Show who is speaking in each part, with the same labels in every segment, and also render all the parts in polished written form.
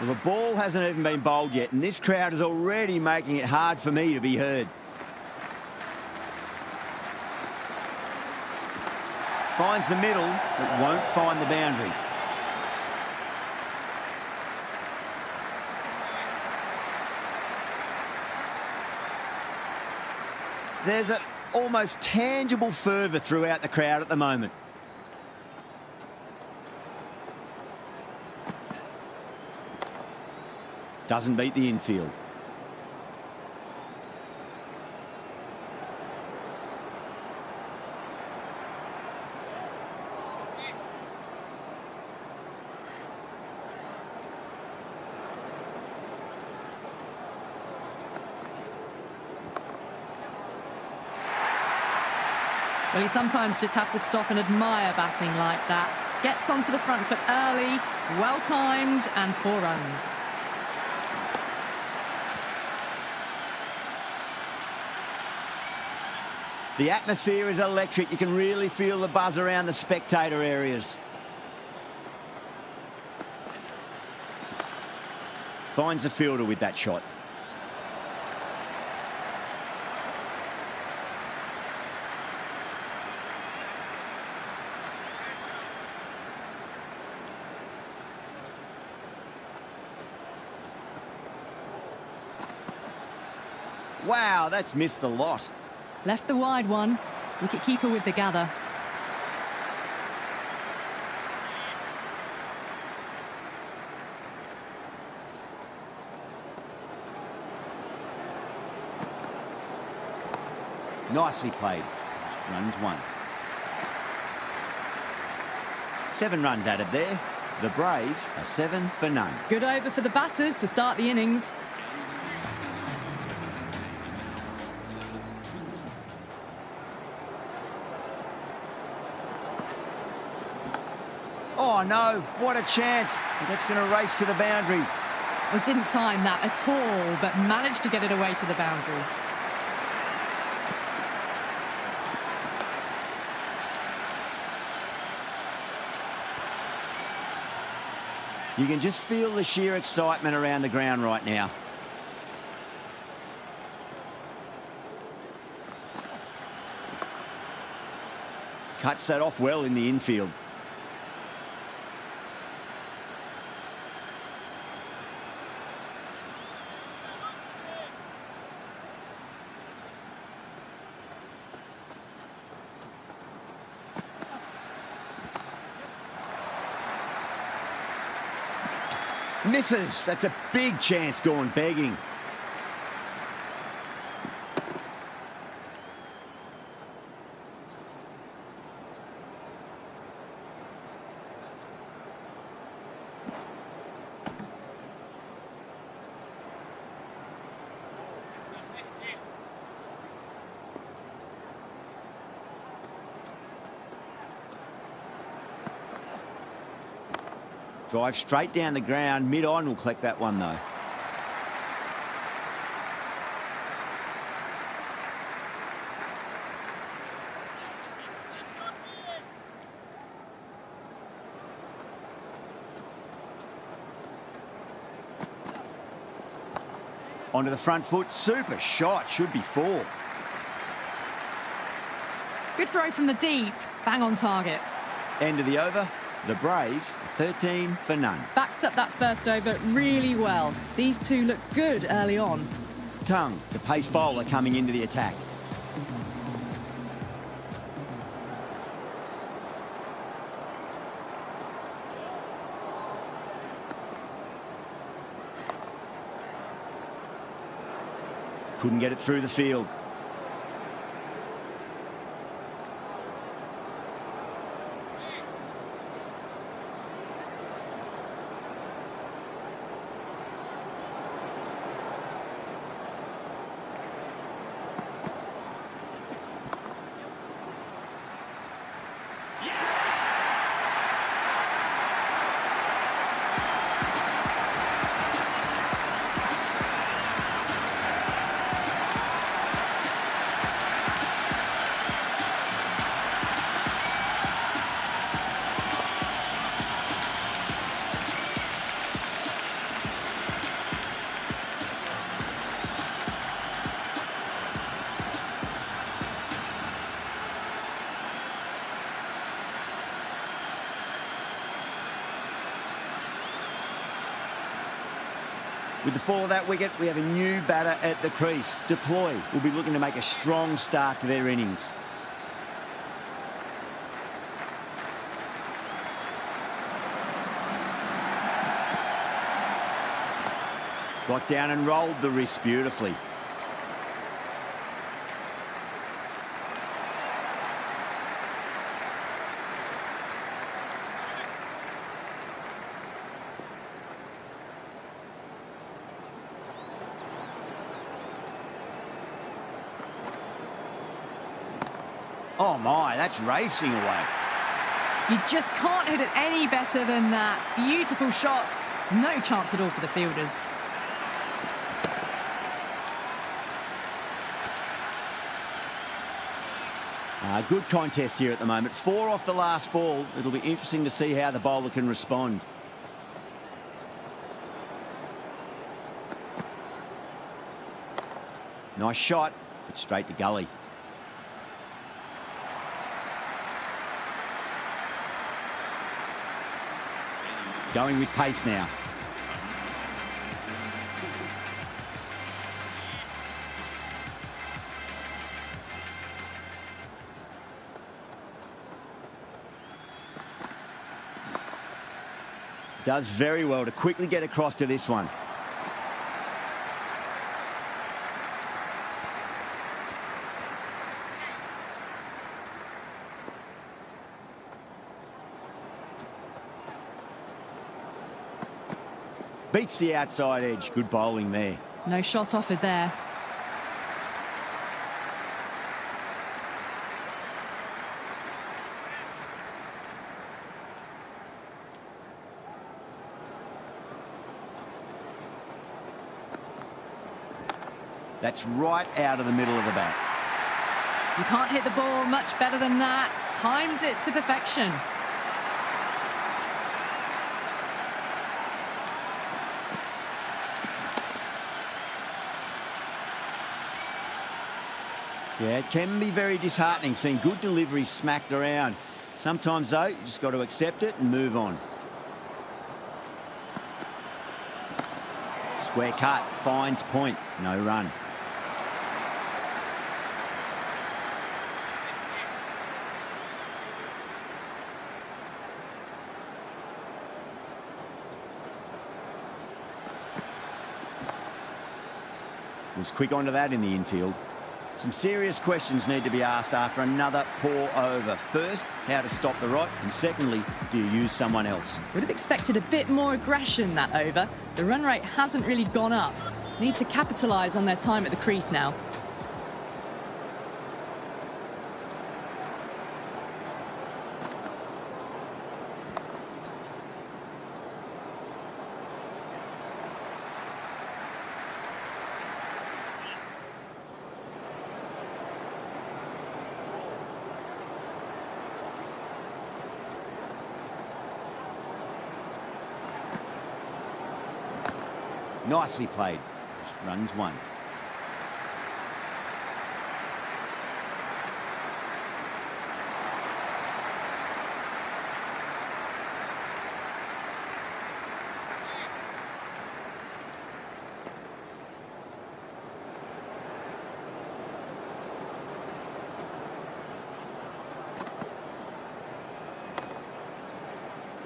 Speaker 1: Well, the ball hasn't even been bowled yet, and this crowd is already making it hard for me to be heard. Finds the middle, but won't find the boundary. There's an almost tangible fervour throughout the crowd at the moment. Doesn't beat the infield.
Speaker 2: Well, you sometimes just have to stop and admire batting like that. Gets onto the front foot early, well-timed, and 4 runs.
Speaker 1: The atmosphere is electric. You can really feel the buzz around the spectator areas. Finds the fielder with that shot. Wow, that's missed the lot.
Speaker 2: Left the wide one. Wicket-keeper with the gather.
Speaker 1: Nicely played. Runs 1. 7 runs added there. The Brave are 7 for none.
Speaker 2: Good over for the batters to start the innings.
Speaker 1: Oh no, what a chance. That's going to race to the boundary.
Speaker 2: We didn't time that at all, but managed to get it away to the boundary.
Speaker 1: You can just feel the sheer excitement around the ground right now. Cuts that off well in the infield. Misses. That's a big chance going begging. Drive straight down the ground. Mid-on will collect that one, though. Onto the front foot. Super shot. Should be 4.
Speaker 2: Good throw from the deep. Bang on target.
Speaker 1: End of the over. The Brave, 13 for none.
Speaker 2: Backed up that first over really well. These two look good early on.
Speaker 1: Tongue, the pace bowler, coming into the attack. Couldn't get it through the field. With the fall of that wicket, we have a new batter at the crease. Deploy will be looking to make a strong start to their innings. Got down and rolled the wrist beautifully. Oh my, that's racing away.
Speaker 2: You just can't hit it any better than that. Beautiful shot. No chance at all for the fielders.
Speaker 1: Good contest here at the moment. 4 off the last ball. It'll be interesting to see how the bowler can respond. Nice shot, but straight to gully. Going with pace now. Does very well to quickly get across to this one. Beats the outside edge. Good bowling there.
Speaker 2: No shot offered there.
Speaker 1: That's right out of the middle of the bat.
Speaker 2: You can't hit the ball much better than that. Timed it to perfection.
Speaker 1: Yeah, it can be very disheartening seeing good deliveries smacked around. Sometimes, though, you just got to accept it and move on. Square cut, finds point, no run. Was quick onto that in the infield. Some serious questions need to be asked after another poor over. First, how to stop the rot, and secondly, do you use someone else?
Speaker 2: Would have expected a bit more aggression that over. The run rate hasn't really gone up. Need to capitalise on their time at the crease now.
Speaker 1: Nicely played. Runs one.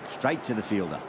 Speaker 1: Straight to the fielder.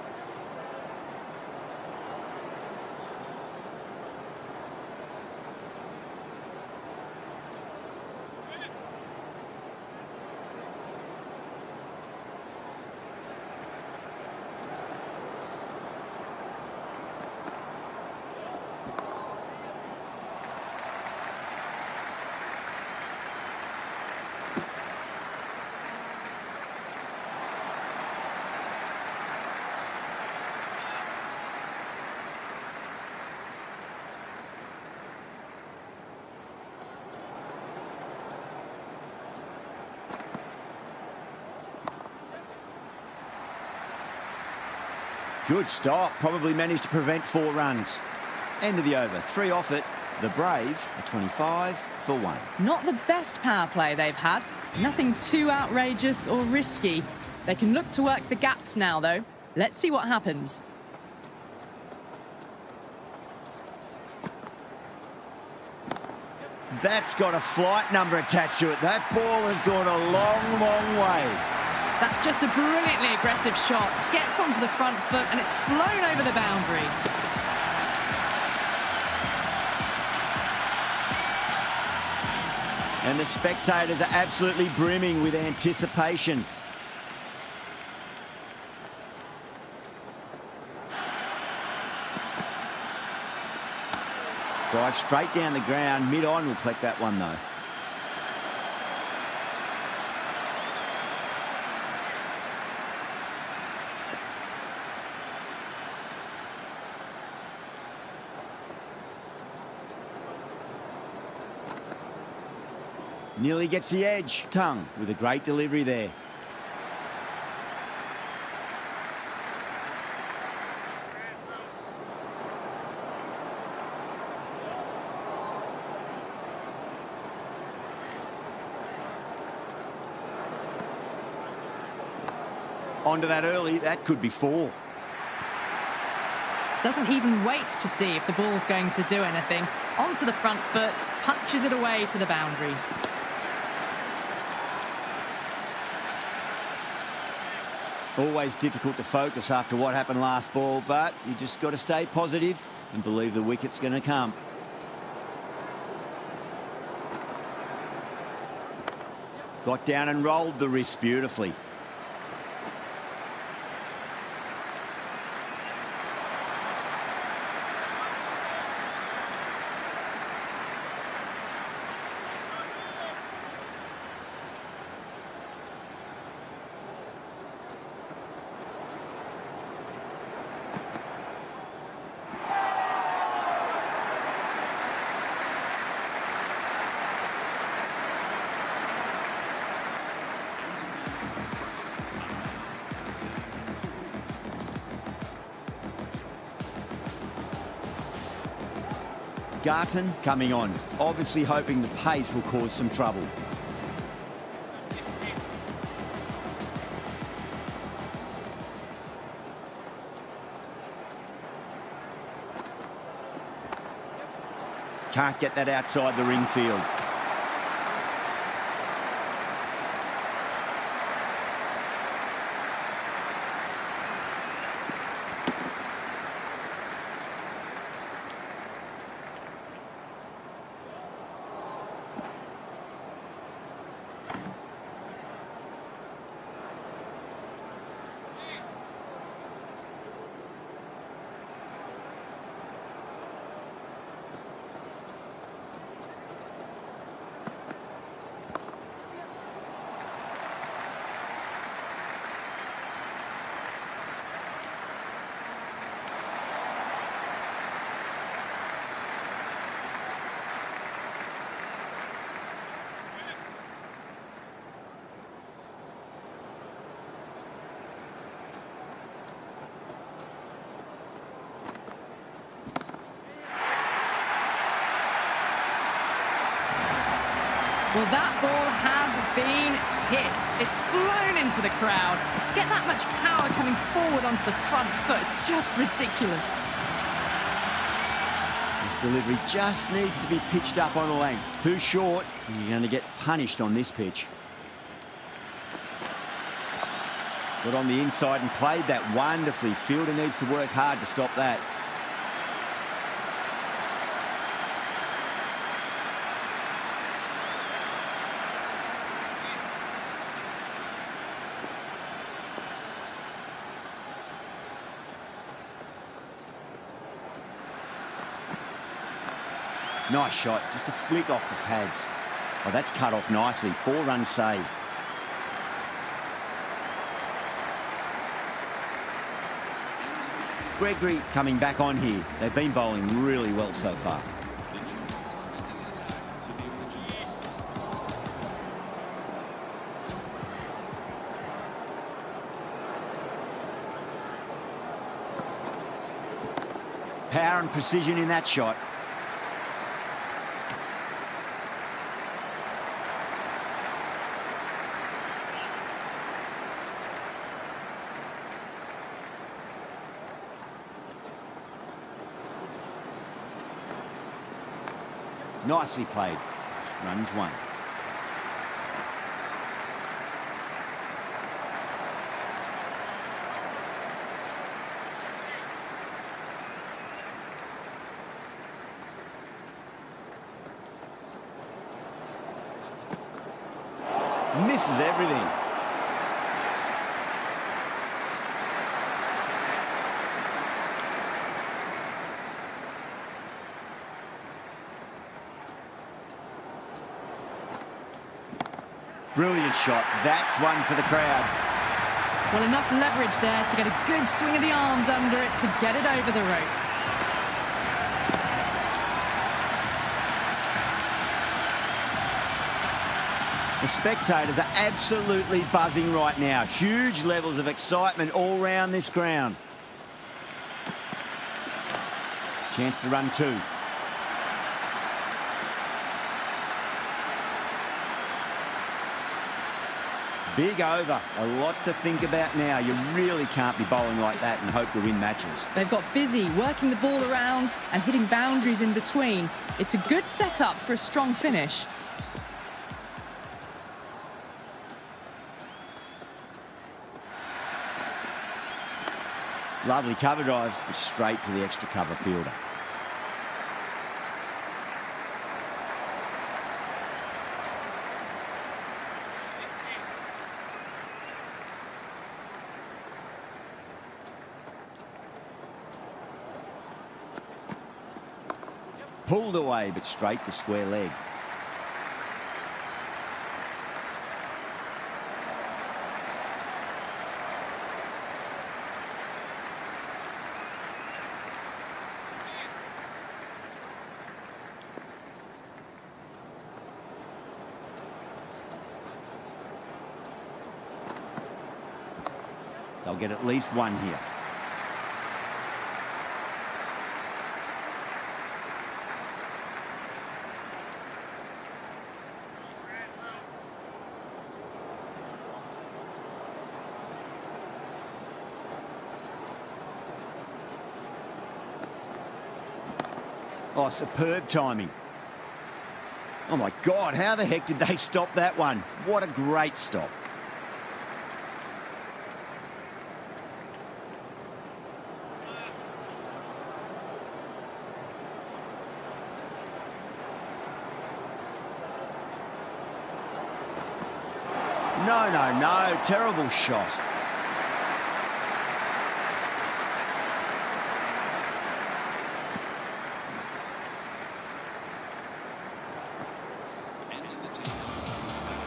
Speaker 1: Good stop. Probably managed to prevent 4 runs. End of the over. 3 off it. The Brave are 25 for 1.
Speaker 2: Not the best power play they've had. Nothing too outrageous or risky. They can look to work the gaps now, though. Let's see what happens.
Speaker 1: That's got a flight number attached to it. That ball has gone a long, long way.
Speaker 2: That's just a brilliantly aggressive shot. Gets onto the front foot and it's flown over the boundary.
Speaker 1: And the spectators are absolutely brimming with anticipation. Drive straight down the ground. Mid-on will collect that one, though. Nearly gets the edge. Tongue with a great delivery there. Onto that early, that could be 4.
Speaker 2: Doesn't even wait to see if the ball's going to do anything. Onto the front foot, punches it away to the boundary.
Speaker 1: Always difficult to focus after what happened last ball, but you just got to stay positive and believe the wicket's going to come. Got down and rolled the wrist beautifully. Garton coming on, obviously hoping the pace will cause some trouble. Can't get that outside the ring field.
Speaker 2: Well, that ball has been hit. It's flown into the crowd. To get that much power coming forward onto the front foot is just ridiculous.
Speaker 1: This delivery just needs to be pitched up on a length. Too short, and you're going to get punished on this pitch. Got on the inside and played that wonderfully. Fielder needs to work hard to stop that. Nice shot, just a flick off the pads. Oh, that's cut off nicely. 4 runs saved. Gregory coming back on here. They've been bowling really well so far. Power and precision in that shot. Nicely played. runs one. Misses everything. Brilliant shot. That's one for the crowd.
Speaker 2: Well, enough leverage there to get a good swing of the arms under it to get it over the rope.
Speaker 1: The spectators are absolutely buzzing right now. Huge levels of excitement all round this ground. Chance to run two. Big over. A lot to think about now. You really can't be bowling like that and hope to win matches.
Speaker 2: They've got busy working the ball around and hitting boundaries in between. It's a good setup for a strong finish.
Speaker 1: Lovely cover drive, straight to the extra cover fielder. Pulled away, but straight to square leg. They'll get at least one here. Oh, superb timing. Oh my God, how the heck did they stop that one? What a great stop. No, terrible shot.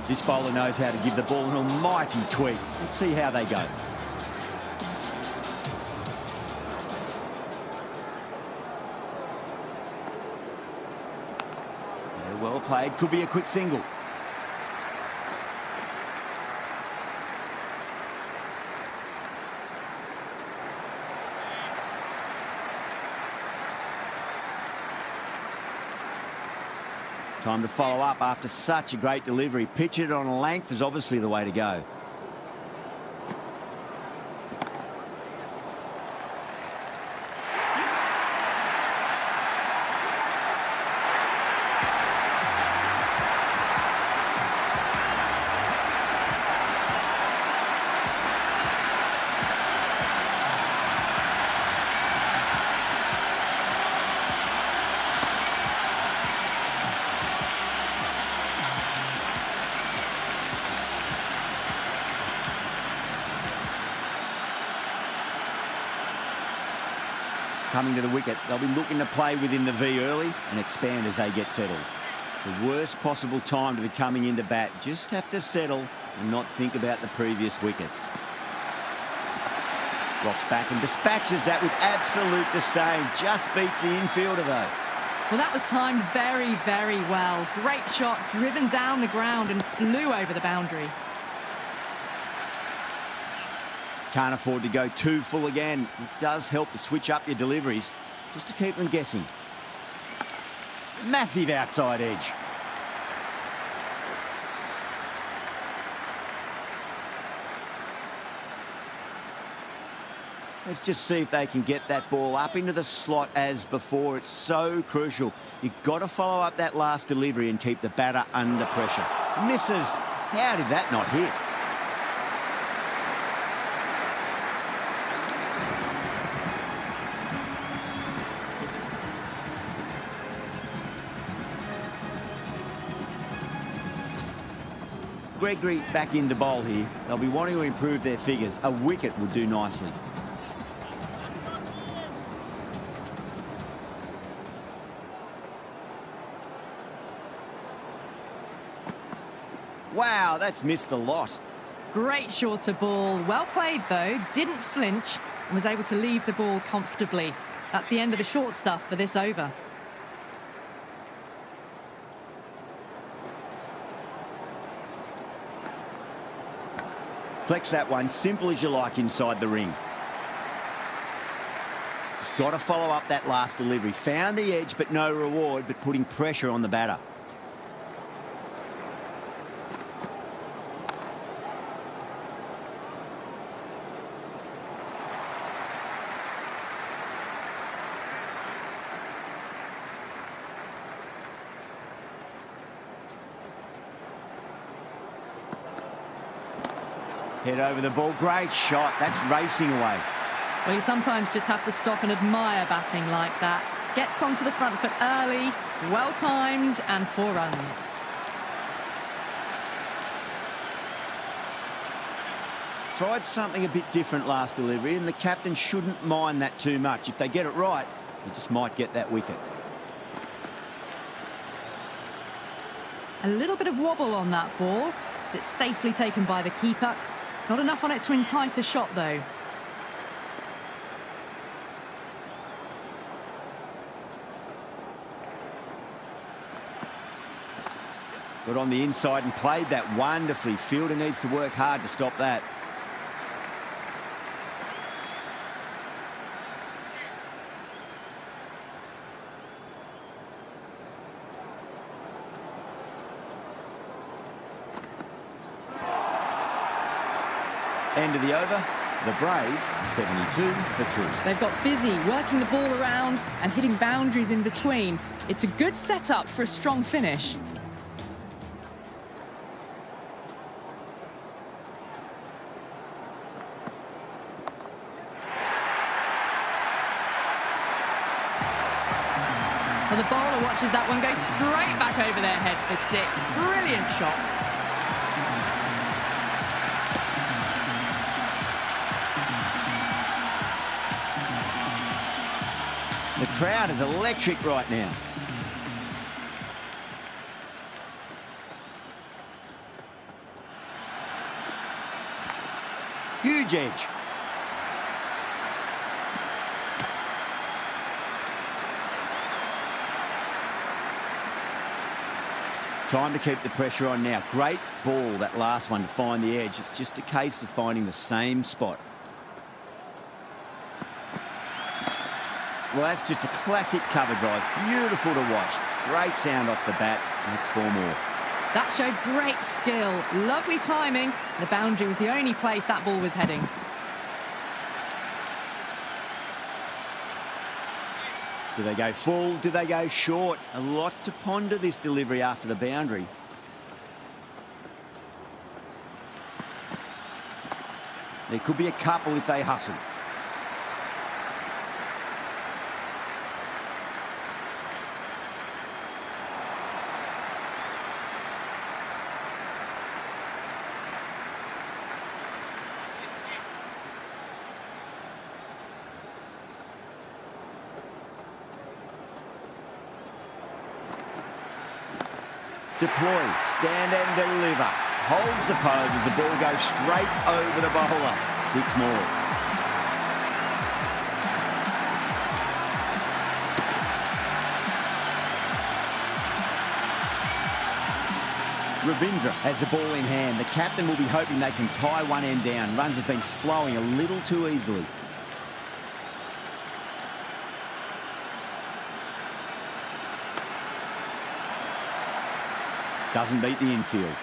Speaker 1: This bowler knows how to give the ball an almighty tweak. Let's see how they go. Yeah, well played. Could be a quick single. Time to follow up after such a great delivery. Pitch it on a length is obviously the way to go. Coming to the wicket, they'll be looking to play within the V early and expand as they get settled. The worst possible time to be coming into bat. Just have to settle and not think about the previous wickets. Rocks back and dispatches that with absolute disdain. Just beats the infielder though.
Speaker 2: Well, that was timed very, very well. Great shot, driven down the ground and flew over the boundary.
Speaker 1: Can't afford to go too full again. It does help to switch up your deliveries just to keep them guessing. Massive outside edge. Let's just see if they can get that ball up into the slot as before. It's so crucial. You've got to follow up that last delivery and keep the batter under pressure. Misses. How did that not hit? Gregory back into bowl here. They'll be wanting to improve their figures. A wicket would do nicely. Wow, that's missed a lot.
Speaker 2: Great shorter ball. Well played, though. Didn't flinch and was able to leave the ball comfortably. That's the end of the short stuff for this over.
Speaker 1: Flex that one, simple as you like inside the ring. Just got to follow up that last delivery. Found the edge, but no reward, but putting pressure on the batter. Head over the ball. Great shot. That's racing away.
Speaker 2: Well, you sometimes just have to stop and admire batting like that. Gets onto the front foot early, well-timed, and 4 runs.
Speaker 1: Tried something a bit different last delivery, and the captain shouldn't mind that too much. If they get it right, they just might get that wicket.
Speaker 2: A little bit of wobble on that ball. It's safely taken by the keeper. Not enough on it to entice a shot, though.
Speaker 1: Got on the inside and played that wonderfully. Fielder needs to work hard to stop that. End of the over. The Brave, 72 for 2.
Speaker 2: They've got busy working the ball around and hitting boundaries in between. It's a good setup for a strong finish. Well, the bowler watches that one go straight back over their head for 6. Brilliant shot.
Speaker 1: The crowd is electric right now. Huge edge. Time to keep the pressure on now. Great ball, that last one, to find the edge. It's just a case of finding the same spot. Well, that's just a classic cover drive. Beautiful to watch. Great sound off the bat. That's 4 more.
Speaker 2: That showed great skill. Lovely timing. The boundary was the only place that ball was heading.
Speaker 1: Do they go full? Do they go short? A lot to ponder this delivery after the boundary. There could be a couple if they hustle. Deploy, stand and deliver. Holds the pose as the ball goes straight over the bowler. 6 more. Ravindra has the ball in hand. The captain will be hoping they can tie one end down. Runs have been flowing a little too easily. Doesn't beat the infield.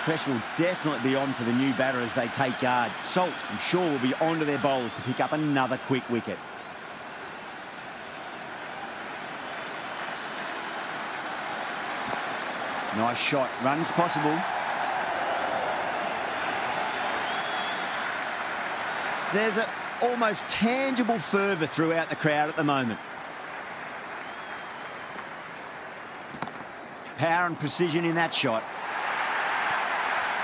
Speaker 1: pressure will definitely be on for the new batter as they take guard. Salt, I'm sure, will be onto their bowlers to pick up another quick wicket. Nice shot. Runs possible. There's an almost tangible fervour throughout the crowd at the moment. Power and precision in that shot.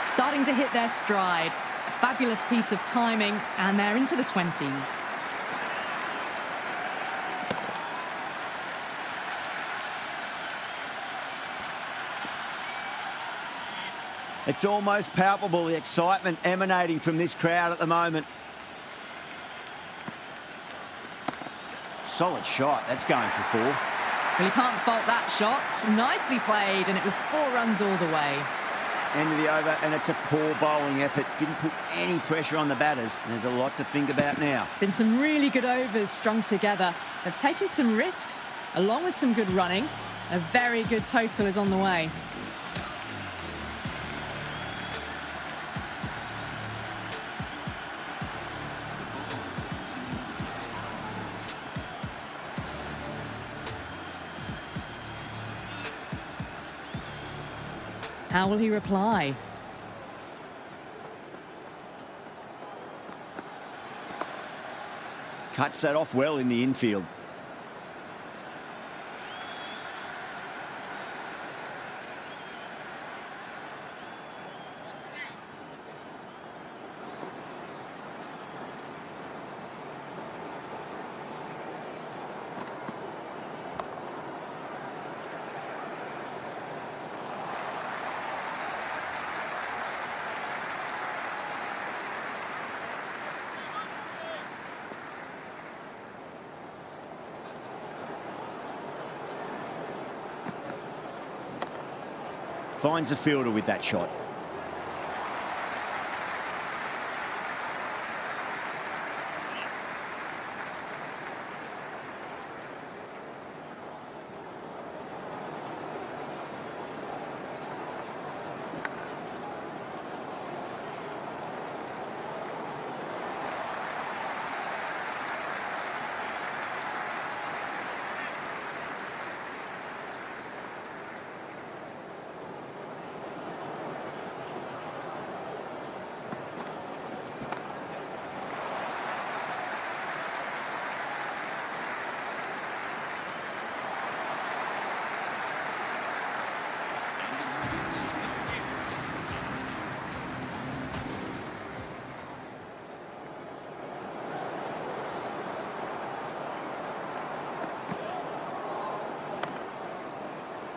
Speaker 2: Starting to hit their stride. A fabulous piece of timing, and they're into the 20s.
Speaker 1: It's almost palpable, the excitement emanating from this crowd at the moment. Solid shot. That's going for 4.
Speaker 2: Well, you can't fault that shot. Nicely played, and it was 4 runs all the way.
Speaker 1: End of the over, and it's a poor bowling effort. Didn't put any pressure on the batters. And there's a lot to think about now.
Speaker 2: Been some really good overs strung together. They've taken some risks, along with some good running. A very good total is on the way. How will he reply?
Speaker 1: Cuts that off well in the infield. Finds the fielder with that shot.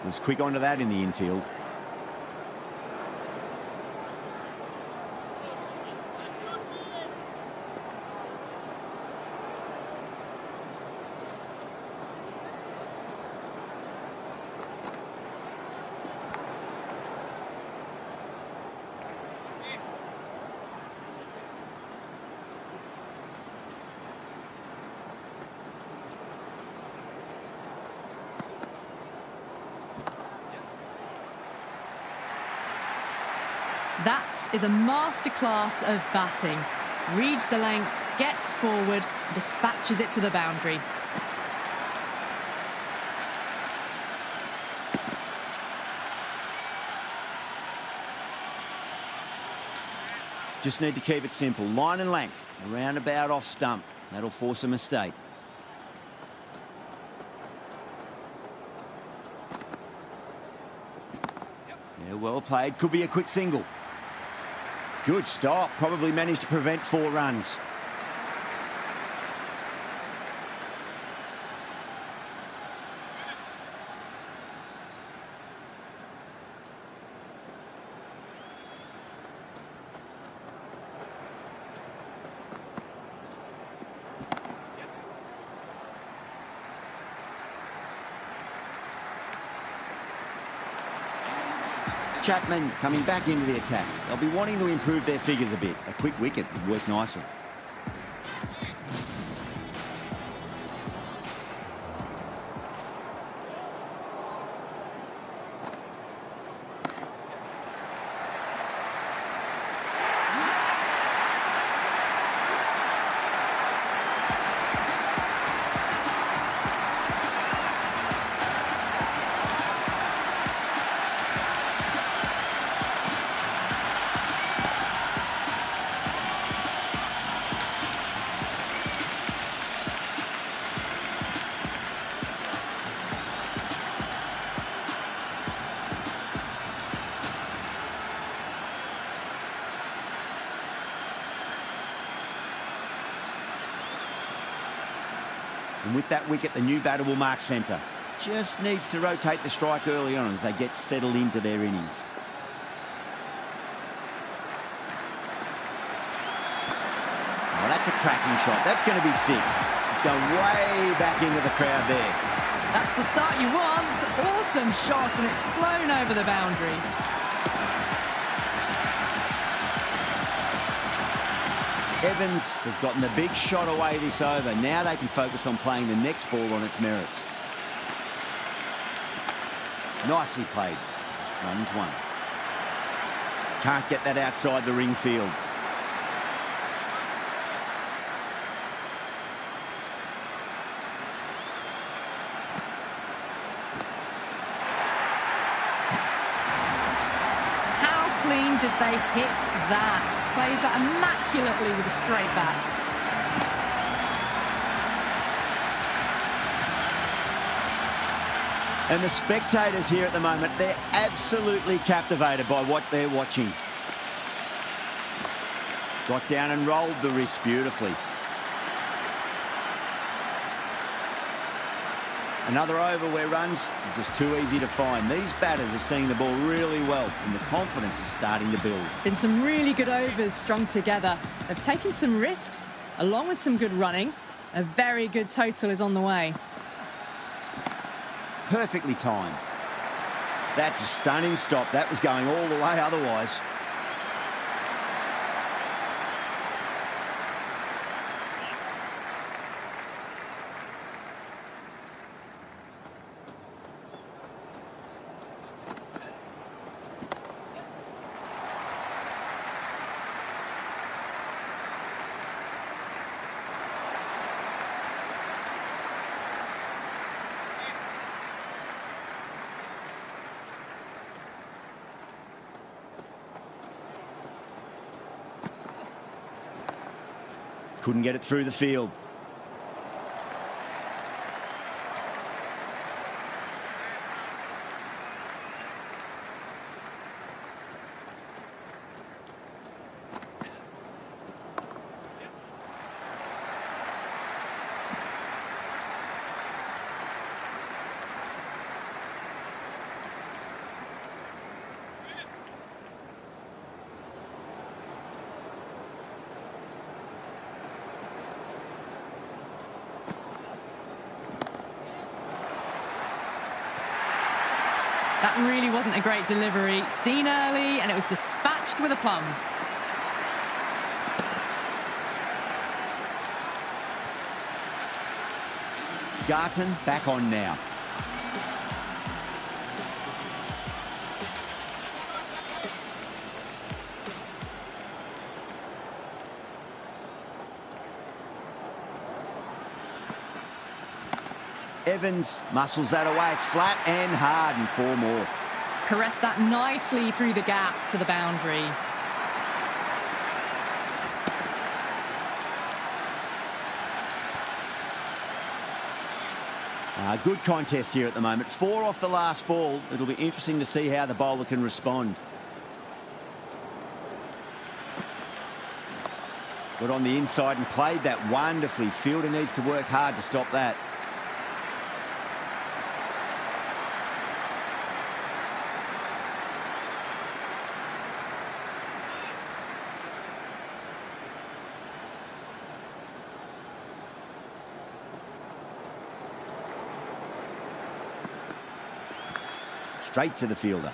Speaker 1: Was quick onto that in the infield.
Speaker 2: That is a masterclass of batting. Reads the length, gets forward, dispatches it to the boundary.
Speaker 1: Just need to keep it simple. Line and length, around about off stump. That'll force a mistake. Yeah, well played. Could be a quick single. Good stop. Probably managed to prevent 4 runs. Chapman coming back into the attack. They'll be wanting to improve their figures a bit. A quick wicket would work nicely. And with that wicket, the new batter will mark centre. Just needs to rotate the strike early on as they get settled into their innings. Oh, that's a cracking shot. That's going to be 6. It's going way back into the crowd there.
Speaker 2: That's the start you want. Awesome shot, and it's flown over the boundary.
Speaker 1: Evans has gotten the big shot away this over. Now they can focus on playing the next ball on its merits. Nicely played. Runs 1. Can't get that outside the ring field.
Speaker 2: Did they hit that? Plays that immaculately with a straight bat.
Speaker 1: And the spectators here at the moment, they're absolutely captivated by what they're watching. Got down and rolled the wrist beautifully. Another over where runs are just too easy to find. These batters are seeing the ball really well, and the confidence is starting to build.
Speaker 2: Been some really good overs strung together. They've taken some risks, along with some good running. A very good total is on the way.
Speaker 1: Perfectly timed. That's a stunning stop. That was going all the way otherwise. Couldn't get it through the field.
Speaker 2: That really wasn't a great delivery. Seen early, and it was dispatched with aplomb.
Speaker 1: Garton back on now. Evans muscles that away. It's flat and hard, and 4 more.
Speaker 2: Caressed that nicely through the gap to the boundary.
Speaker 1: Good contest here at the moment. 4 off the last ball. It'll be interesting to see how the bowler can respond. Got on the inside and played that wonderfully. Fielder needs to work hard to stop that. Straight to the fielder.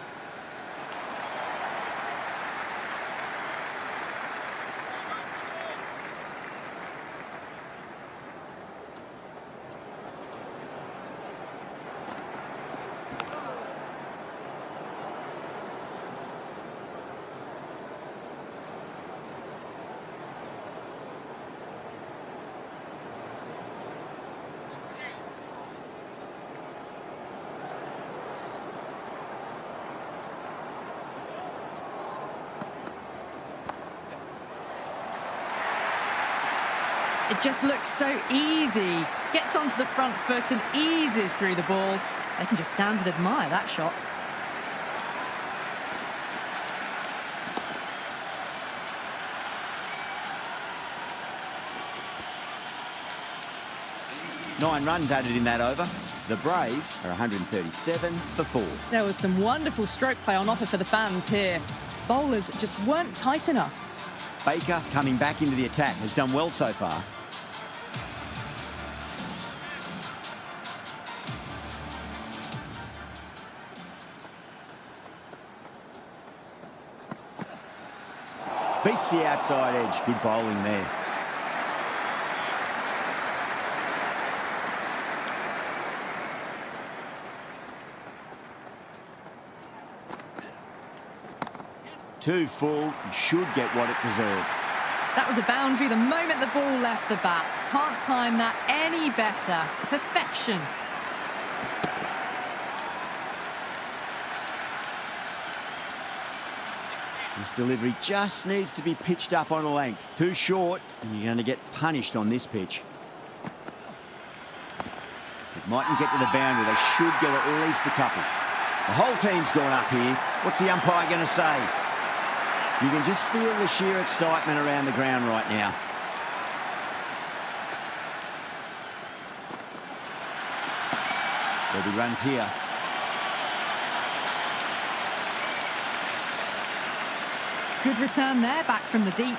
Speaker 2: It just looks so easy. Gets onto the front foot and eases through the ball. They can just stand and admire that shot.
Speaker 1: 9 runs added in that over. The Brave are 137 for 4.
Speaker 2: There was some wonderful stroke play on offer for the fans here. Bowlers just weren't tight enough.
Speaker 1: Baker, coming back into the attack, has done well so far. Beats the outside edge. Good bowling there. Too full, should get what it deserved.
Speaker 2: That was a boundary the moment the ball left the bat. Can't time that any better. Perfection.
Speaker 1: This delivery just needs to be pitched up on a length. Too short, and you're going to get punished on this pitch. It mightn't get to the boundary. They should get at least a couple. The whole team's gone up here. What's the umpire going to say? You can just feel the sheer excitement around the ground right now. There'll be runs here.
Speaker 2: Good return there, back from the deep.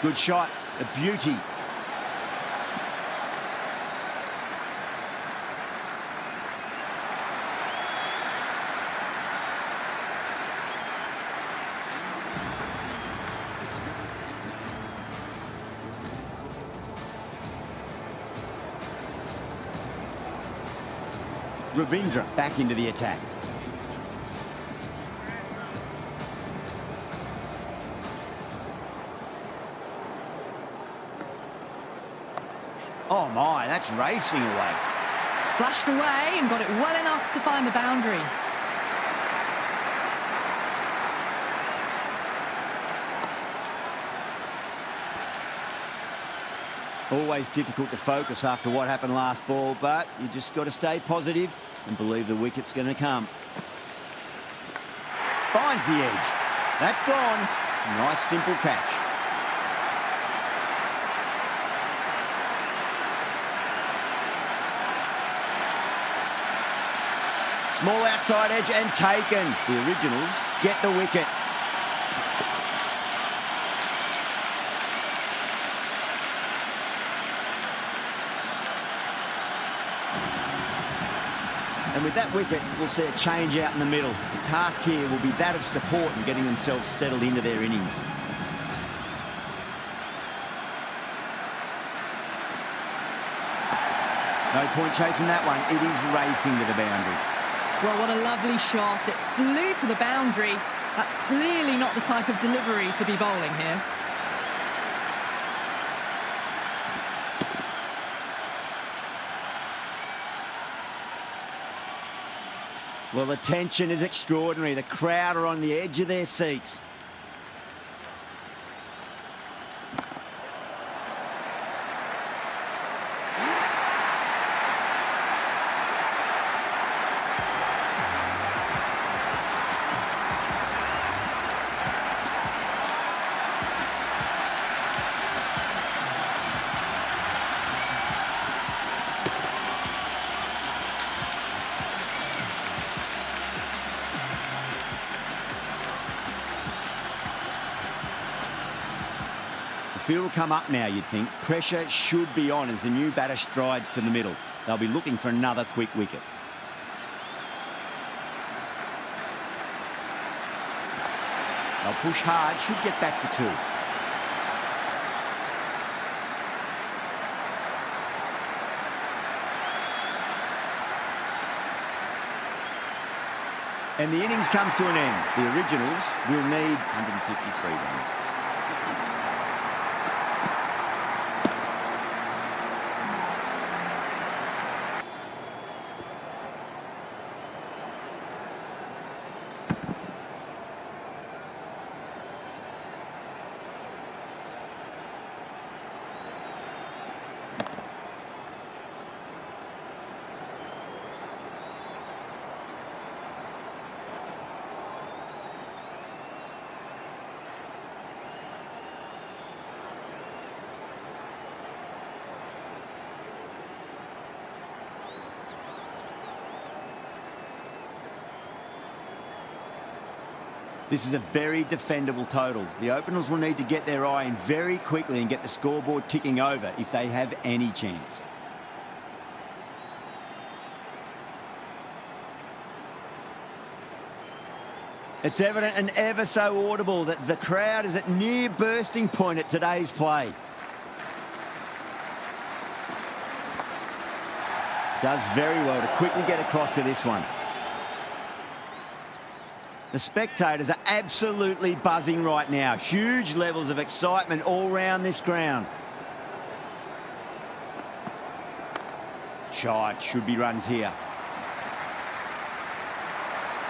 Speaker 1: Good shot, a beauty. Ravindra back into the attack. Oh my, that's racing away.
Speaker 2: Flashed away and got it well enough to find the boundary.
Speaker 1: Always difficult to focus after what happened last ball, but you just got to stay positive and believe the wicket's going to come. Finds the edge. That's gone. Nice simple catch. Small outside edge and taken. The Originals get the wicket. And with that wicket, we'll see a change out in the middle. The task here will be that of support and getting themselves settled into their innings. No point chasing that one. It is racing to the boundary.
Speaker 2: Well, what a lovely shot. It flew to the boundary. That's clearly not the type of delivery to be bowling here.
Speaker 1: Well, the tension is extraordinary. The crowd are on the edge of their seats. The field will come up now, you'd think. Pressure should be on as the new batter strides to the middle. They'll be looking for another quick wicket. They'll push hard, should get back for 2. And the innings comes to an end. The Originals will need 153 runs. This is a very defendable total. The openers will need to get their eye in very quickly and get the scoreboard ticking over if they have any chance. It's evident and ever so audible that the crowd is at near bursting point at today's play. Does very well to quickly get across to this one. The spectators are absolutely buzzing right now. Huge levels of excitement all round this ground. Shot, should be runs here.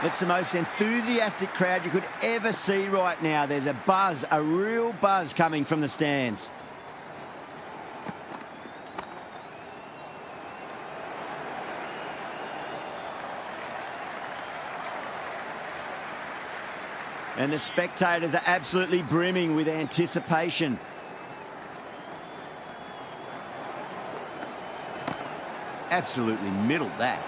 Speaker 1: It's the most enthusiastic crowd you could ever see right now. There's a buzz, a real buzz coming from the stands. And the spectators are absolutely brimming with anticipation. Absolutely middled that.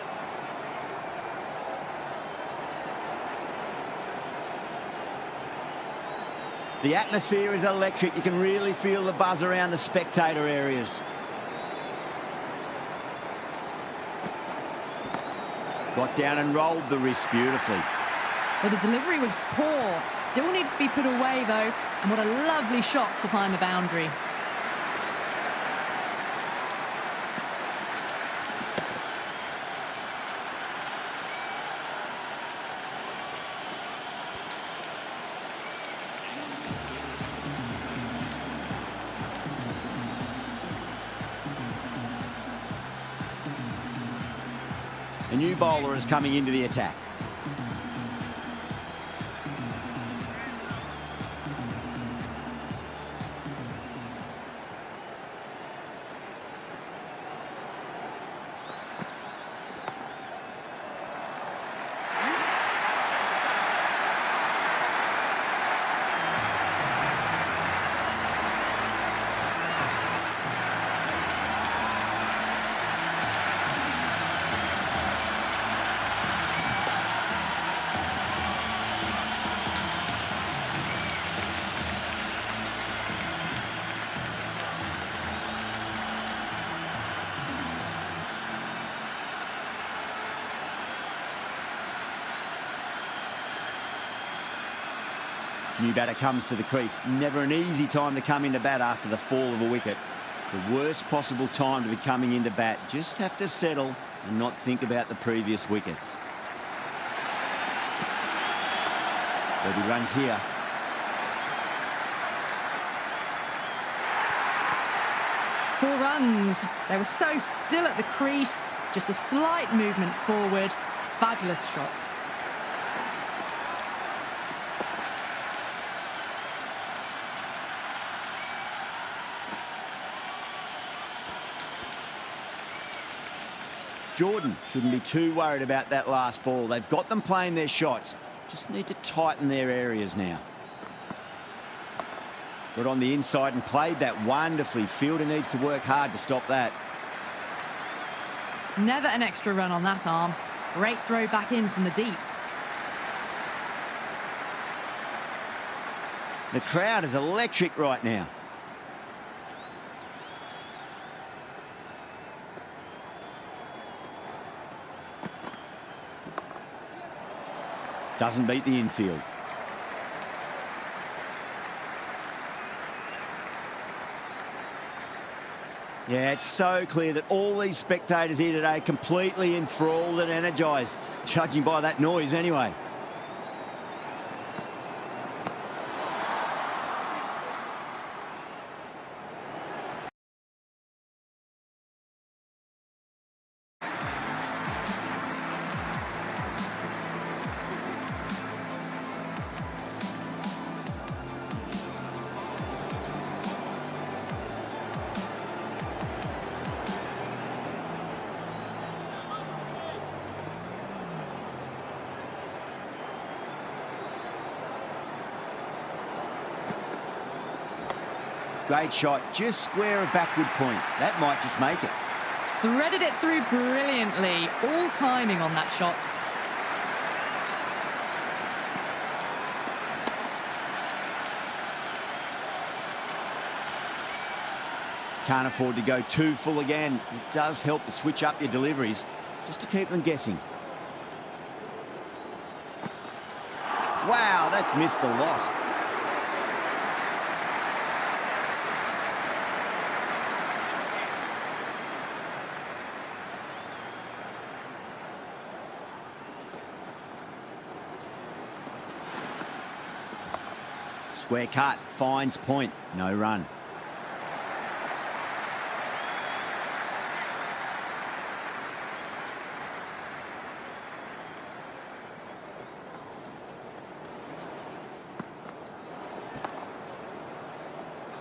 Speaker 1: The atmosphere is electric. You can really feel the buzz around the spectator areas. Got down and rolled the wrist beautifully.
Speaker 2: Well, the delivery was poor. Still needs to be put away, though. And what a lovely shot to find the boundary.
Speaker 1: A new bowler is coming into the attack. New batter comes to the crease. Never an easy time to come into bat after the fall of a wicket. The worst possible time to be coming into bat. Just have to settle and not think about the previous wickets. But he runs here.
Speaker 2: Four runs. They were so still at the crease. Just a slight movement forward. Fabulous shot.
Speaker 1: Jordan shouldn't be too worried about that last ball. They've got them playing their shots. Just need to tighten their areas now. Got on the inside and played that wonderfully. Fielder needs to work hard to stop that.
Speaker 2: Never an extra run on that arm. Great throw back in from the deep.
Speaker 1: The crowd is electric right now. Doesn't beat the infield. Yeah, it's so clear that all these spectators here today completely enthralled and energised, judging by that noise anyway. Great shot, just square a backward point. That might just make it.
Speaker 2: Threaded it through brilliantly. All timing on that shot.
Speaker 1: Can't afford to go too full again. It does help to switch up your deliveries just to keep them guessing. Wow, that's missed the lot. Square cut, finds point, no run.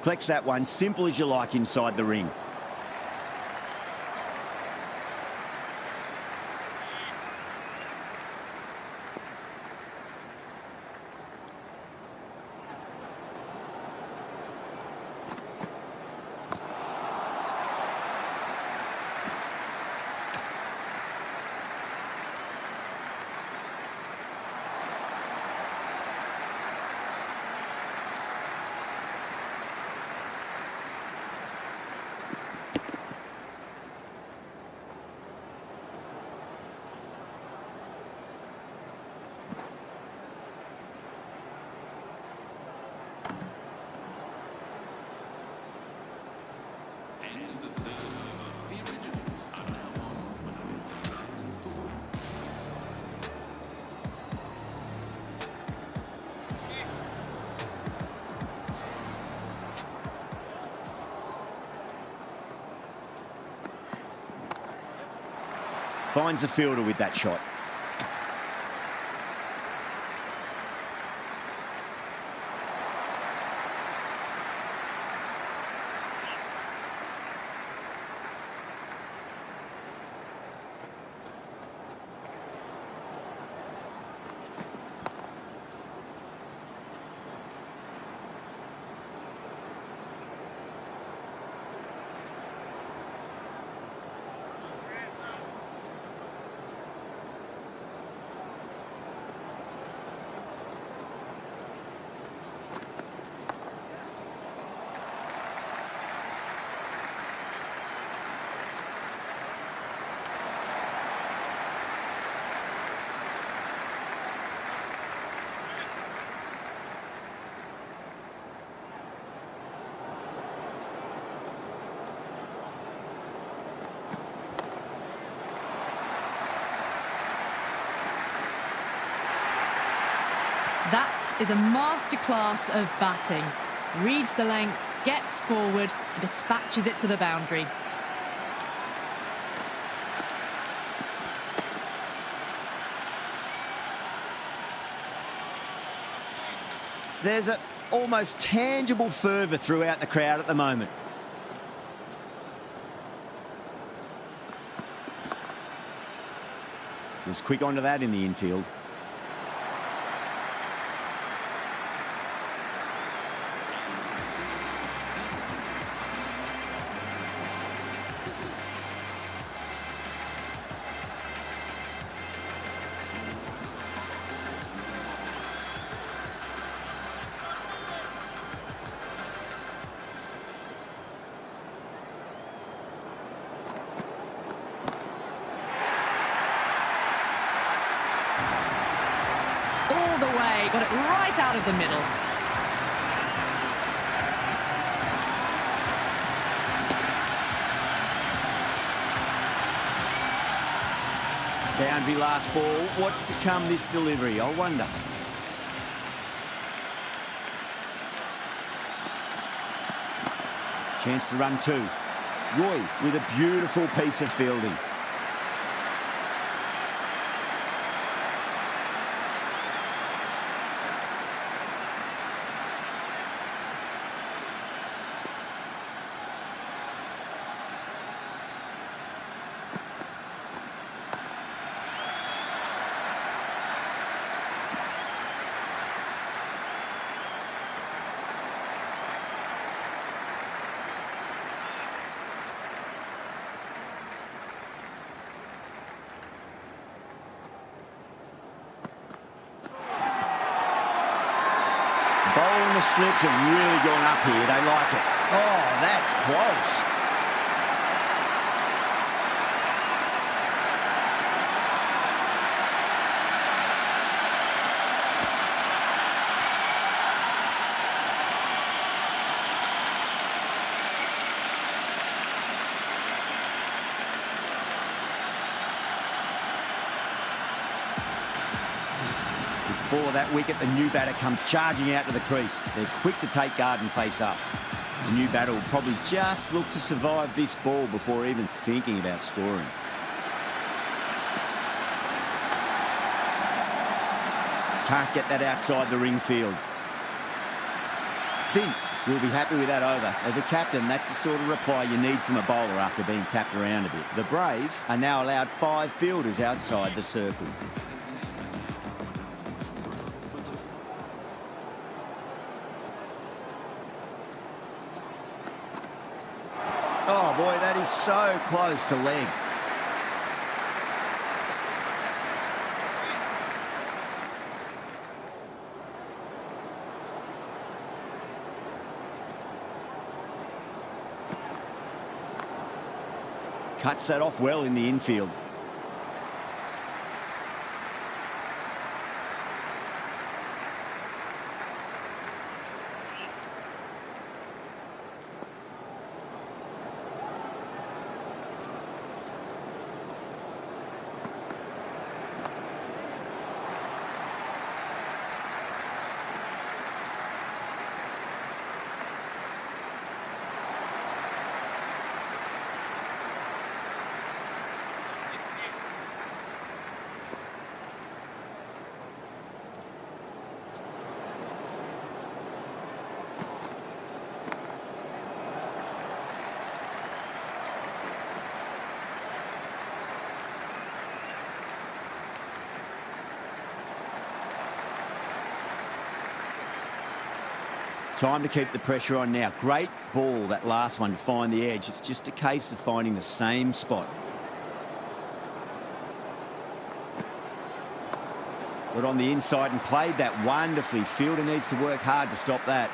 Speaker 1: Collects that one, simple as you like inside the ring. Finds the fielder with that shot.
Speaker 2: That is a masterclass of batting. Reads the length, gets forward, and dispatches it to the boundary.
Speaker 1: There's an almost tangible fervour throughout the crowd at the moment. Was quick onto that in the infield.
Speaker 2: All the way, got it right out of the middle.
Speaker 1: Boundary last ball. What's to come this delivery? I wonder. Chance to run two. Roy with a beautiful piece of fielding. Bowl and the slips have really gone up here. They like it. Oh, that's close. Before that wicket, the new batter comes charging out to the crease. They're quick to take guard and face up. The new batter will probably just look to survive this ball before even thinking about scoring. Can't get that outside the ring field. Vince will be happy with that over. As a captain, that's the sort of reply you need from a bowler after being tapped around a bit. The Brave are now allowed 5 fielders outside the circle. Oh boy, that is so close to leg. Cuts that off well in the infield. Time to keep the pressure on now. Great ball, that last one, to find the edge. It's just a case of finding the same spot. Got on the inside and played that wonderfully. Fielder needs to work hard to stop that.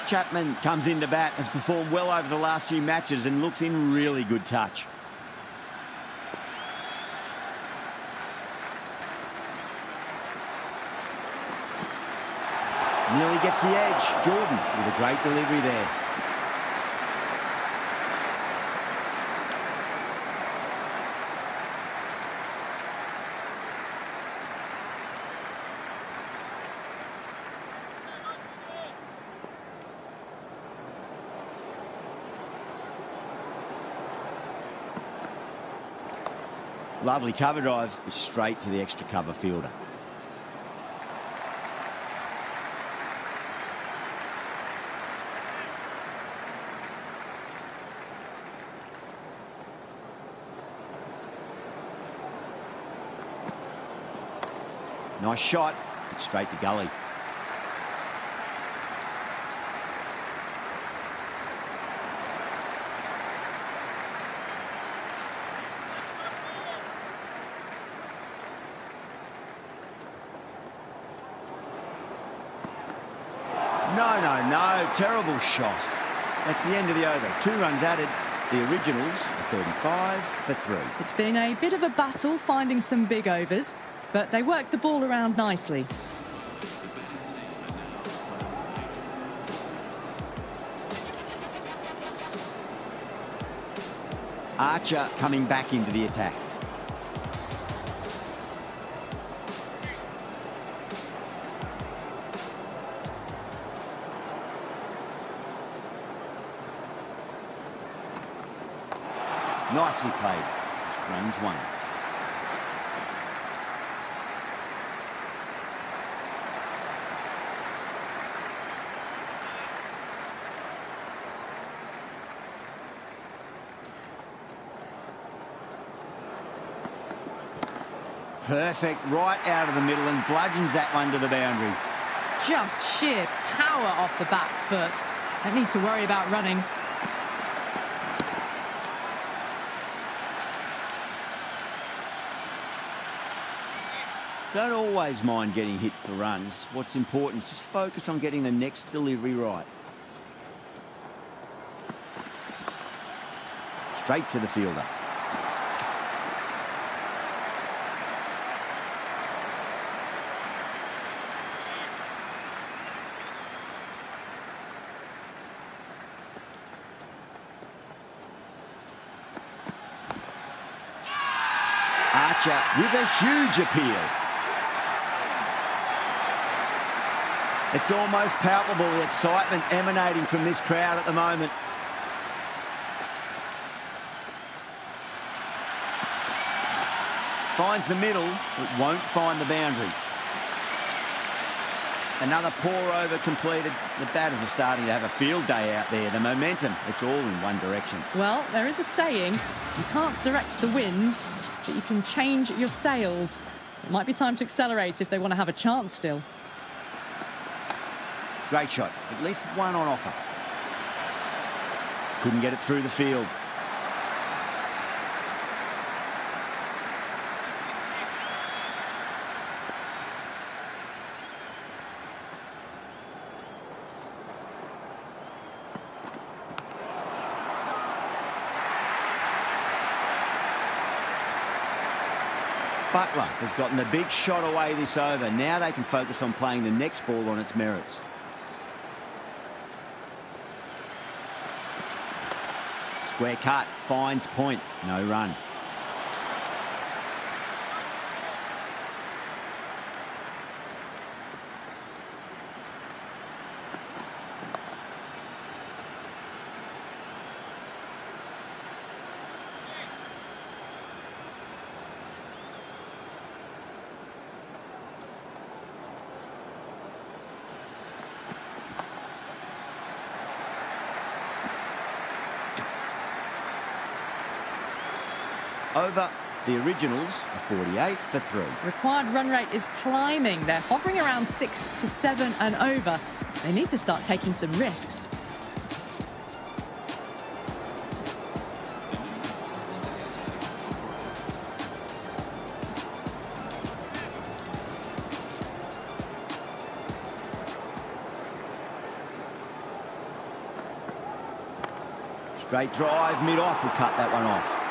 Speaker 1: Chapman comes in to bat, has performed well over the last few matches and looks in really good touch. Nearly gets the edge. Jordan with a great delivery there. Lovely cover drive, straight to the extra cover fielder. Nice shot, straight to gully. No, terrible shot. That's the end of the over. 2 runs added. The Originals are 35 for 3.
Speaker 2: It's been a bit of a battle finding some big overs. but they worked the ball around nicely.
Speaker 1: Archer coming back into the attack. Nicely played. Runs one. Perfect, right out of the middle and bludgeons that one to the boundary.
Speaker 2: Just sheer power off the back foot. Don't need to worry about running.
Speaker 1: Don't always mind getting hit for runs. What's important is just focus on getting the next delivery right. Straight to the fielder. Archer with a huge appeal. It's almost palpable, the excitement emanating from this crowd at the moment. Finds the middle, but won't find the boundary. Another pour over completed. The batters are starting to have a field day out there. The momentum, it's all in one direction.
Speaker 2: Well, there is a saying, you can't direct the wind, but you can change your sails. It might be time to accelerate if they want to have a chance still.
Speaker 1: Great shot, at least one on offer. Couldn't get it through the field. Butler has gotten the big shot away this over. Now they can focus on playing the next ball on its merits. Square cut, finds point, no run. Over. The originals are 48 for 3.
Speaker 2: Required run rate is climbing. They're hovering around 6 to 7 and over. They need to start taking some risks.
Speaker 1: Straight drive, mid-off, will cut that one off.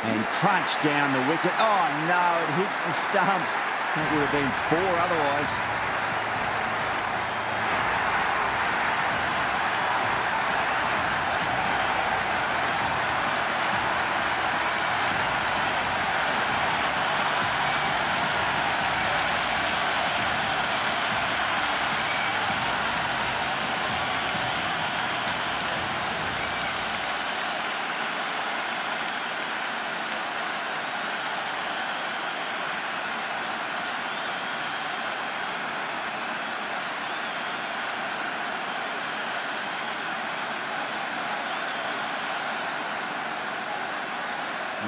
Speaker 1: And crunch down the wicket. Oh, no, it hits the stumps. That would have been 4 otherwise.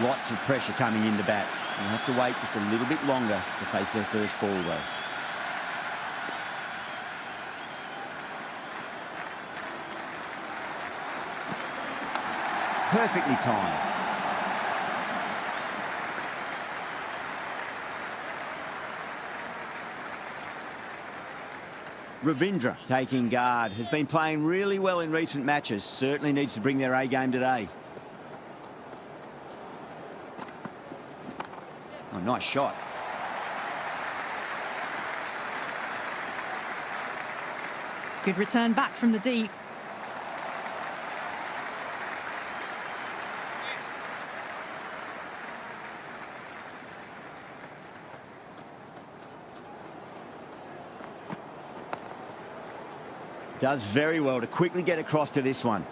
Speaker 1: Lots of pressure coming into bat. They'll have to wait just a little bit longer to face their first ball, though. Perfectly timed. Ravindra taking guard. Has been playing really well in recent matches. Certainly needs to bring their A game today. Oh, Nice shot.
Speaker 2: Good return back from the deep.
Speaker 1: Does very well to quickly get across to this one.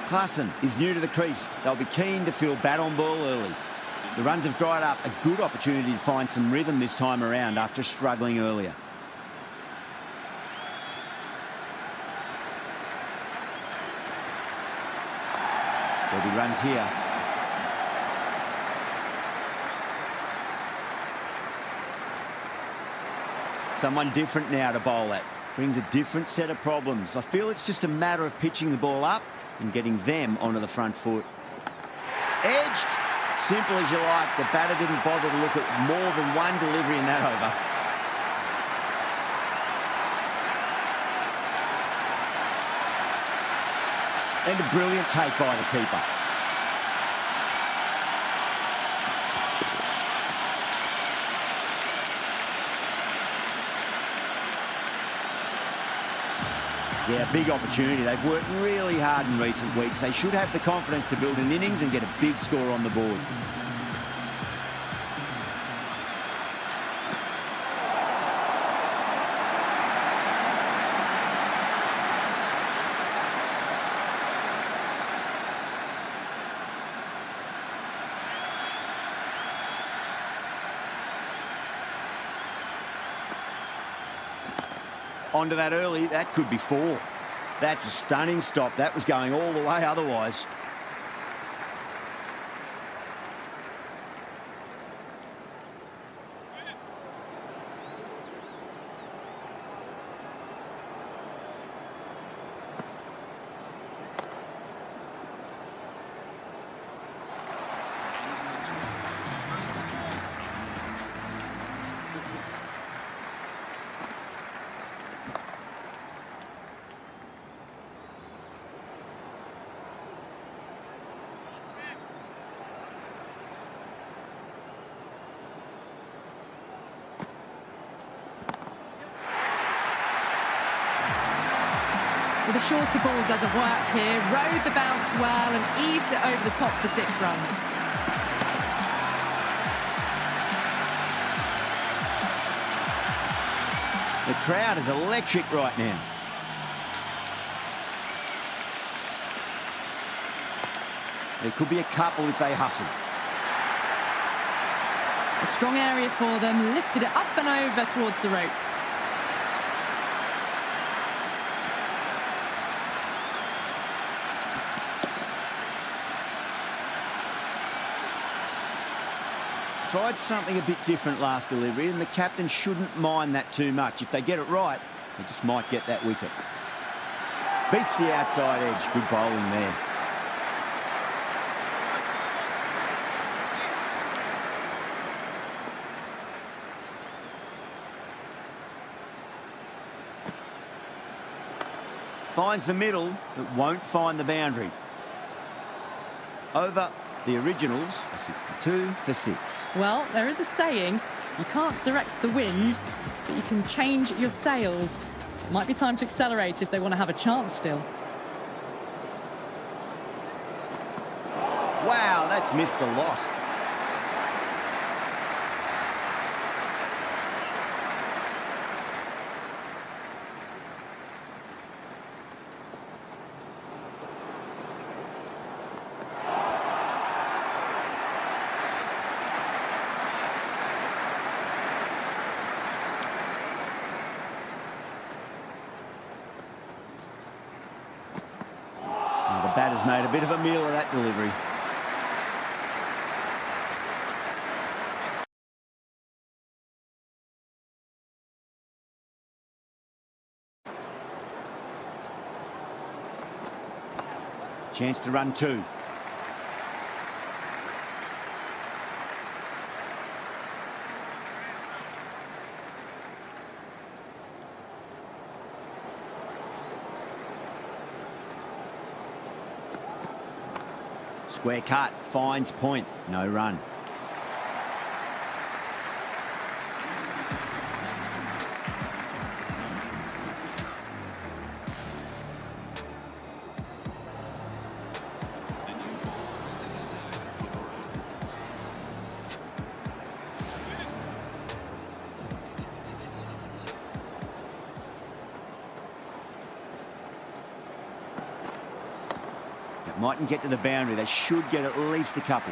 Speaker 1: Klassen is new to the crease. They'll be keen to feel bat on ball early. The runs have dried up. A good opportunity to find some rhythm this time around after struggling earlier. There'll be runs here. Someone different now to bowl at. Brings a different set of problems. I feel it's just a matter of pitching the ball up and getting them onto the front foot. Edged. Simple as you like. The batter didn't bother to look at more than one delivery in that over. And a brilliant take by the keeper. Yeah, big opportunity. They've worked really hard in recent weeks. They should have the confidence to build an innings and get a big score on the board. Onto that early, that could be 4. That's a stunning stop. That was going all the way otherwise.
Speaker 2: Well, the shorter ball doesn't work here. Rode the bounce well and eased it over the top for 6 runs.
Speaker 1: The crowd is electric right now. There could be a couple if they hustle.
Speaker 2: A strong area for them, lifted it up and over towards the rope.
Speaker 1: Tried something a bit different last delivery, and the captain shouldn't mind that too much. If they get it right, they just might get that wicket. Beats the outside edge. Good bowling there. Finds the middle, but won't find the boundary. Over. The originals are 62 for 6.
Speaker 2: Well, there is a saying, you can't direct the wind, but you can change your sails. It might be time to accelerate if they want to have a chance still.
Speaker 1: Wow, that's missed the lot. batter's made a bit of a meal of that delivery. Chance to run two. Square cut, finds point, no run. Mightn't get to the boundary. They should get at least a couple.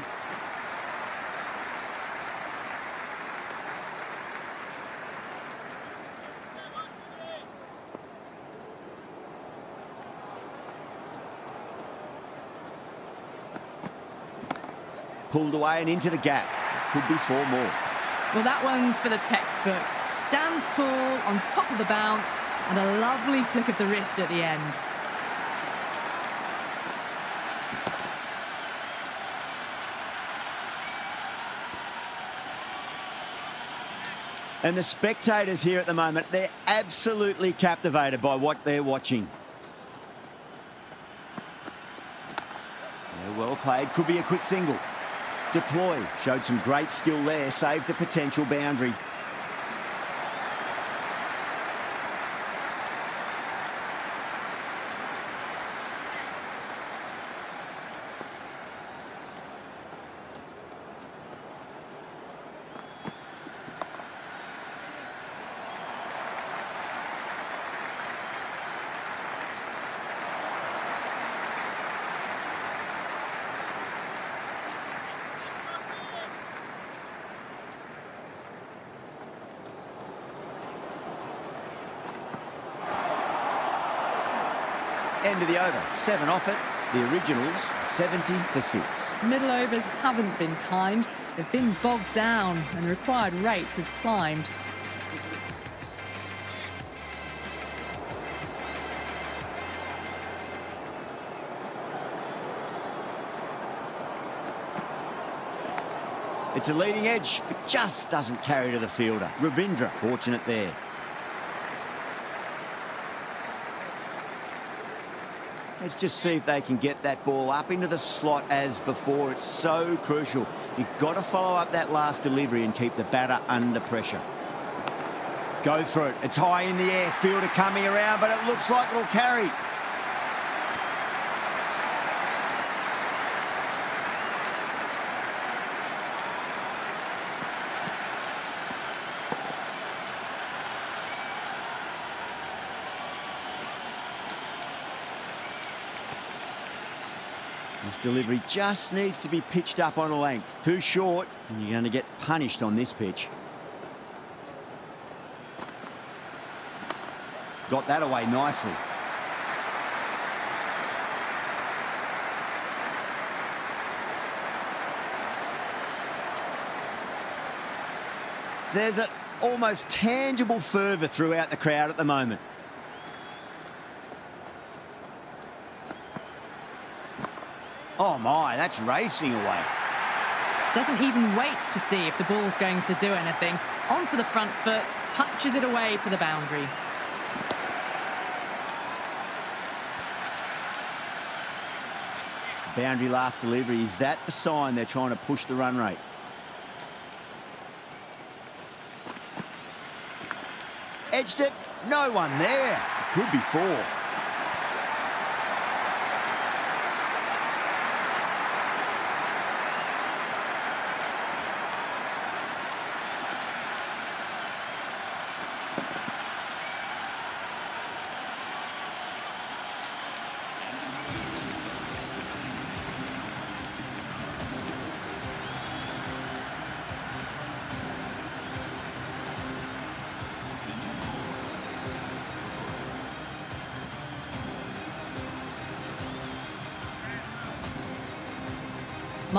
Speaker 1: Pulled away and into the gap. Could be four more.
Speaker 2: Well, that one's for the textbook. Stands tall on top of the bounce and a lovely flick of the wrist at the end.
Speaker 1: And the spectators here at the moment, they're absolutely captivated by what they're watching. Yeah, well played. Could be a quick single. Deploy. Showed some great skill there. Saved a potential boundary. End of the over. 7 off it. The originals, 70 for 6.
Speaker 2: Middle overs haven't been kind. They've been bogged down and the required rate has climbed.
Speaker 1: It's a leading edge, but just doesn't carry to the fielder. Ravindra, fortunate there. Let's just see if they can get that ball up into the slot as before. It's so crucial. You've got to follow up that last delivery and keep the batter under pressure. Go through it. It's high in the air. Fielder coming around, but it looks like it'll carry. This delivery just needs to be pitched up on a length. Too short, and you're going to get punished on this pitch. Got that away nicely. There's an almost tangible fervour throughout the crowd at the moment. Oh my, that's racing away.
Speaker 2: Doesn't even wait to see if the ball's going to do anything. Onto the front foot, punches it away to the boundary.
Speaker 1: Boundary last delivery. Is that the sign they're trying to push the run rate? Edged it. No one there. It could be 4.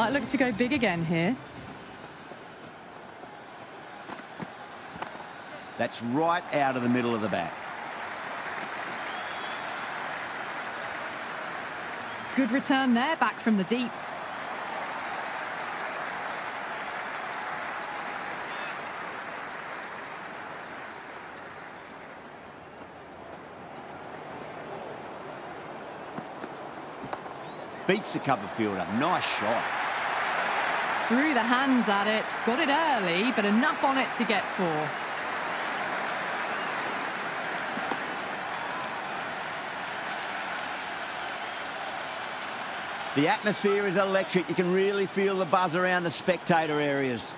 Speaker 2: Might look to go big again here.
Speaker 1: That's right out of the middle of the bat.
Speaker 2: Good return there, back from the deep.
Speaker 1: Beats the cover fielder. Nice shot.
Speaker 2: Threw the hands at it, got it early, but enough on it to get 4.
Speaker 1: The atmosphere is electric. You can really feel the buzz around the spectator areas.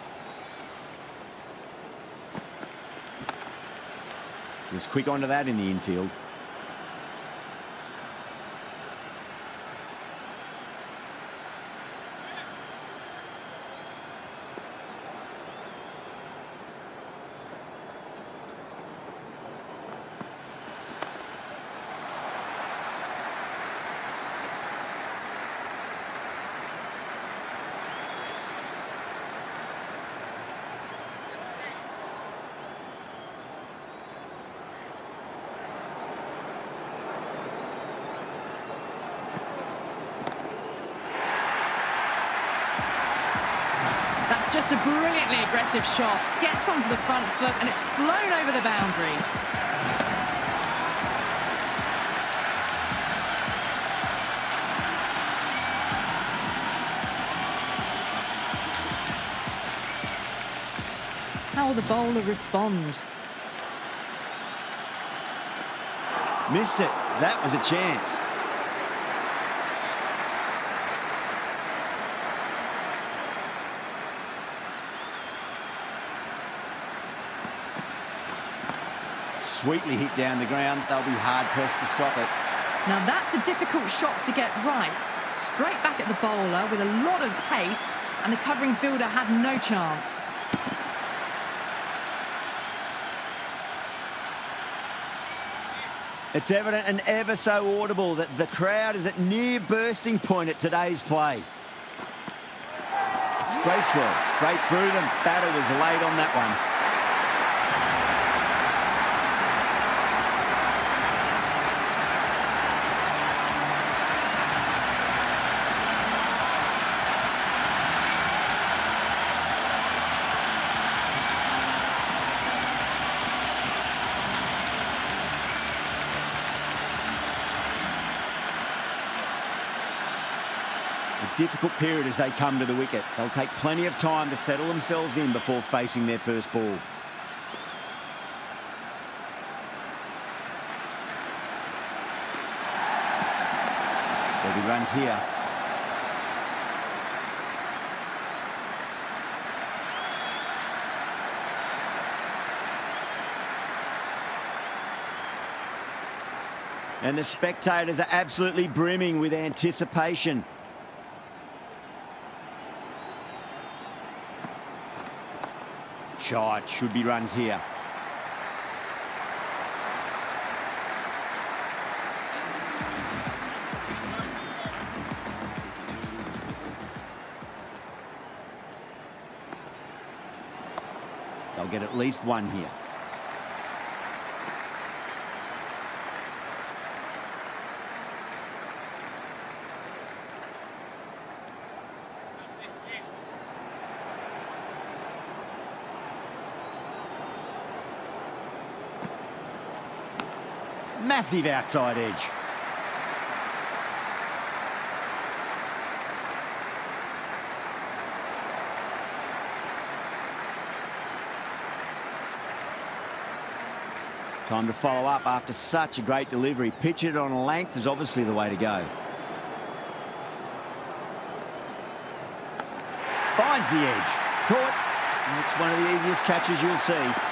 Speaker 1: He was quick onto that in the infield.
Speaker 2: Just a brilliantly aggressive shot. Gets onto the front foot and it's flown over the boundary. How will the bowler respond?
Speaker 1: Missed it. That was a chance. Sweetly hit down the ground. They'll be hard-pressed to stop it.
Speaker 2: Now that's a difficult shot to get right. Straight back at the bowler with a lot of pace, and the covering fielder had no chance.
Speaker 1: It's evident and ever so audible that the crowd is at near bursting point at today's play. Graceful, straight through them. Batter was late on that one. Difficult period as they come to the wicket. They'll take plenty of time to settle themselves in before facing their first ball. There'll be runs here. And the spectators are absolutely brimming with anticipation. Shot, should be runs here. They'll get at least one here. Massive outside edge. Time to follow up after such a great delivery. Pitch it on a length is obviously the way to go. Finds the edge. Caught. That's one of the easiest catches you'll see.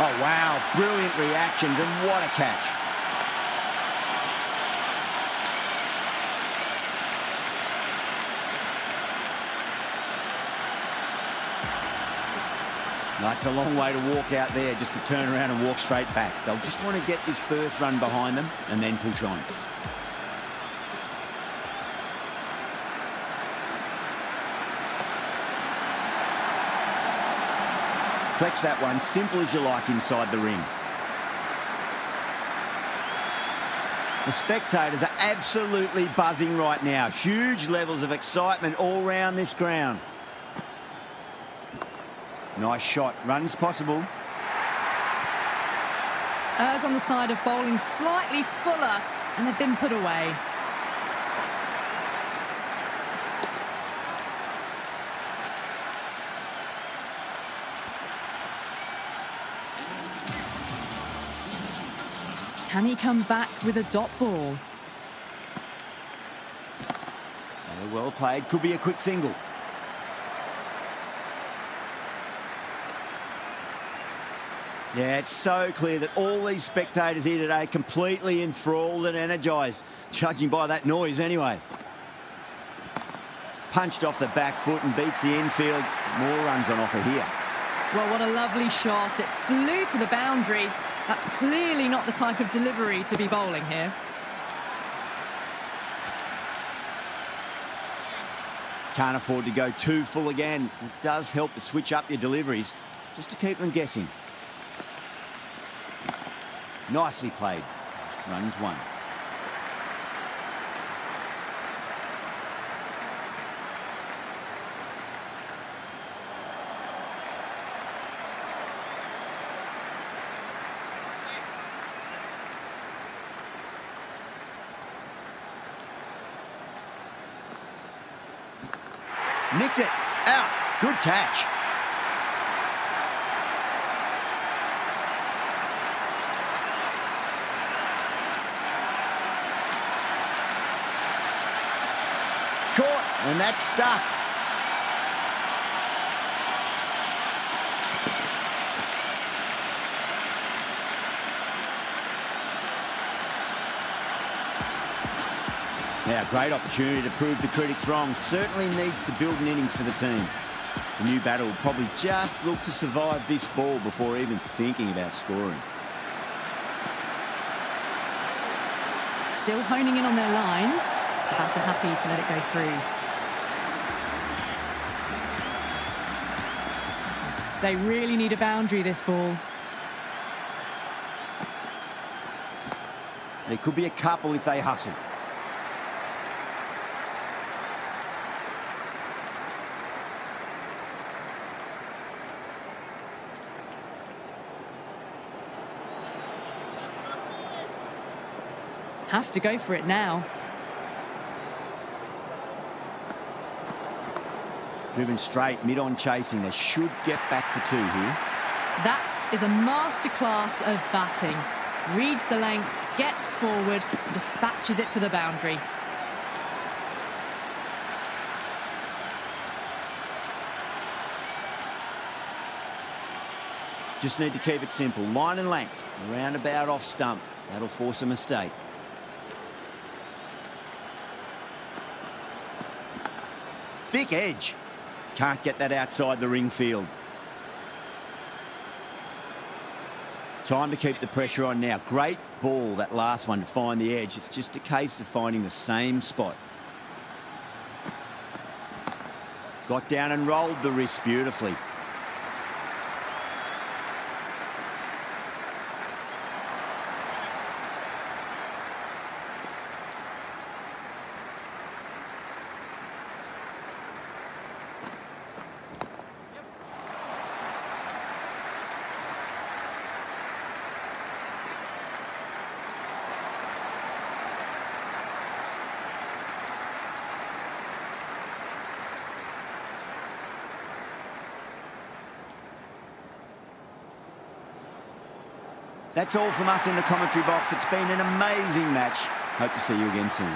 Speaker 1: Oh, wow. Brilliant reactions, and what a catch. That's a long way to walk out there, just to turn around and walk straight back. They'll just want to get this first run behind them and then push on. Flex that one, simple as you like inside the ring. The spectators are absolutely buzzing right now. Huge levels of excitement all round this ground. Nice shot. Runs possible.
Speaker 2: Errs on the side of bowling slightly fuller, and they've been put away. Can he come back with a dot ball?
Speaker 1: Well played. Could be a quick single. Yeah, it's so clear that all these spectators here today completely enthralled and energised, judging by that noise anyway. Punched off the back foot and beats the infield. More runs on offer here.
Speaker 2: Well, what a lovely shot. It flew to the boundary. That's clearly not the type of delivery to be bowling here.
Speaker 1: Can't afford to go too full again. It does help to switch up your deliveries, just to keep them guessing. Nicely played. Runs one. Nicked it. Out. Good catch. Caught. And that's stuck. Now, great opportunity to prove the critics wrong. Certainly needs to build an innings for the team. The new batter will probably just look to survive this ball before even thinking about scoring.
Speaker 2: Still honing in on their lines. The batter happy to let it go through. They really need a boundary, this ball.
Speaker 1: There could be a couple if they hustle.
Speaker 2: Have to go for it now.
Speaker 1: Driven straight, mid-on chasing. They should get back for two here.
Speaker 2: That is a masterclass of batting. Reads the length, gets forward, dispatches it to the boundary.
Speaker 1: Just need to keep it simple. Line and length, roundabout off stump. That'll force a mistake. Thick edge. Can't get that outside the ring field. Time to keep the pressure on now. Great ball, that last one, to find the edge. It's just a case of finding the same spot. Got down and rolled the wrist beautifully. That's all from us in the commentary box. It's been an amazing match. Hope to see you again soon.